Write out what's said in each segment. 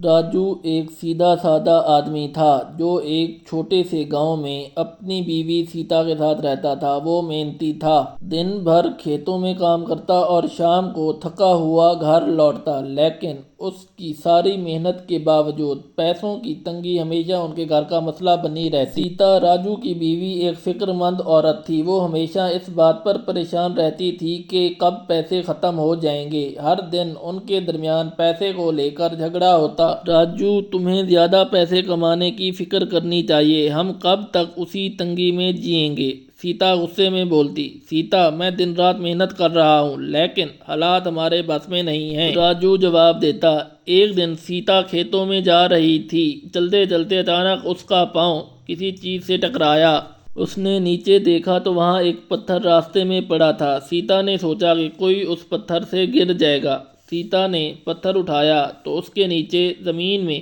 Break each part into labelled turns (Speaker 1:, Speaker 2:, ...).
Speaker 1: راجو ایک سیدھا سادہ آدمی تھا جو ایک چھوٹے سے گاؤں میں اپنی بیوی سیتا کے ساتھ رہتا تھا۔ وہ محنتی تھا، دن بھر کھیتوں میں کام کرتا اور شام کو تھکا ہوا گھر لوٹتا، لیکن اس کی ساری محنت کے باوجود پیسوں کی تنگی ہمیشہ ان کے گھر کا مسئلہ بنی رہتی۔ سیتا، راجو کی بیوی، ایک فکر مند عورت تھی۔ وہ ہمیشہ اس بات پر پریشان رہتی تھی کہ کب پیسے ختم ہو جائیں گے۔ ہر دن ان کے درمیان پیسے کو لے کر جھگڑا ہوتا۔ راجو، تمہیں زیادہ پیسے کمانے کی فکر کرنی چاہیے، ہم کب تک اسی تنگی میں جئیں گے؟ سیتا غصے میں بولتی۔ سیتا، میں دن رات محنت کر رہا ہوں لیکن حالات ہمارے بس میں نہیں ہیں، راجو جواب دیتا۔ ایک دن سیتا کھیتوں میں جا رہی تھی، چلتے چلتے اچانک اس کا پاؤں کسی چیز سے ٹکرایا۔ اس نے نیچے دیکھا تو وہاں ایک پتھر راستے میں پڑا تھا۔ سیتا نے سوچا کہ کوئی اس پتھر سے گر جائے گا۔ سیتا نے پتھر اٹھایا تو اس کے نیچے زمین میں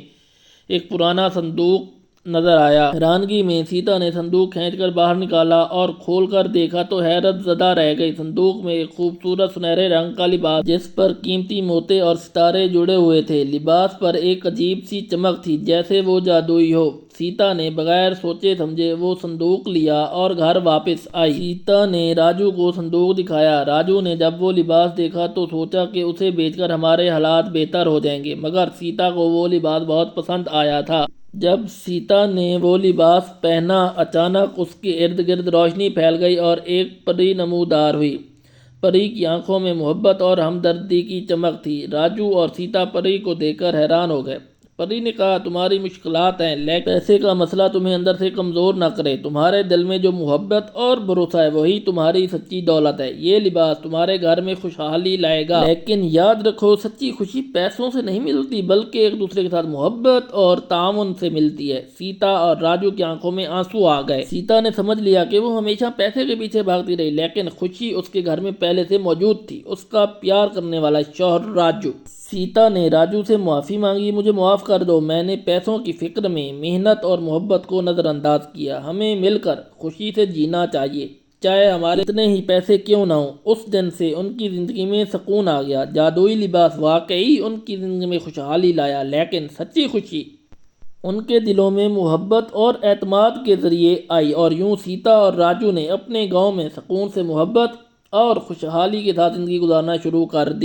Speaker 1: ایک پرانا صندوق نظر آیا۔ حیرانگی میں سیتا نے صندوق کھینچ کر باہر نکالا اور کھول کر دیکھا تو حیرت زدہ رہ گئی۔ صندوق میں ایک خوبصورت سنہرے رنگ کا لباس جس پر قیمتی موتی اور ستارے جڑے ہوئے تھے۔ لباس پر ایک عجیب سی چمک تھی، جیسے وہ جادوئی ہو۔ سیتا نے بغیر سوچے سمجھے وہ صندوق لیا اور گھر واپس آئی۔ سیتا نے راجو کو صندوق دکھایا۔ راجو نے جب وہ لباس دیکھا تو سوچا کہ اسے بیچ کر ہمارے حالات بہتر ہو جائیں گے، مگر سیتا کو وہ لباس بہت پسند آیا تھا۔ جب سیتا نے وہ لباس پہنا، اچانک اس کے ارد گرد روشنی پھیل گئی اور ایک پری نمودار ہوئی۔ پری کی آنکھوں میں محبت اور ہمدردی کی چمک تھی۔ راجو اور سیتا پری کو دیکھ کر حیران ہو گئے۔ پری نے کہا، تمہاری مشکلات ہیں لیکن پیسے کا مسئلہ تمہیں اندر سے کمزور نہ کرے۔ تمہارے دل میں جو محبت اور بھروسہ ہے وہی تمہاری سچی دولت ہے۔ یہ لباس تمہارے گھر میں خوشحالی لائے گا، لیکن یاد رکھو، سچی خوشی پیسوں سے نہیں ملتی بلکہ ایک دوسرے کے ساتھ محبت اور تعاون سے ملتی ہے۔ سیتا اور راجو کی آنکھوں میں آنسو آ گئے۔ سیتا نے سمجھ لیا کہ وہ ہمیشہ پیسے کے پیچھے بھاگتی رہی، لیکن خوشی اس کے گھر میں پہلے سے موجود تھی، اس کا پیار کرنے والا شوہر راجو۔ سیتا نے راجو سے معافی مانگی۔ مجھے معاف کر دو، میں نے پیسوں کی فکر میں محنت اور محبت کو نظر انداز کیا۔ ہمیں مل کر خوشی سے جینا چاہیے، چاہے ہمارے کتنے ہی پیسے کیوں نہ ہوں۔ اس دن سے ان کی زندگی میں سکون آ گیا۔ جادوئی لباس واقعی ان کی زندگی میں خوشحالی لایا، لیکن سچی خوشی ان کے دلوں میں محبت اور اعتماد کے ذریعے آئی، اور یوں سیتا اور راجو نے اپنے گاؤں میں سکون سے محبت اور خوشحالی کے ساتھ زندگی گزارنا شروع کر دی۔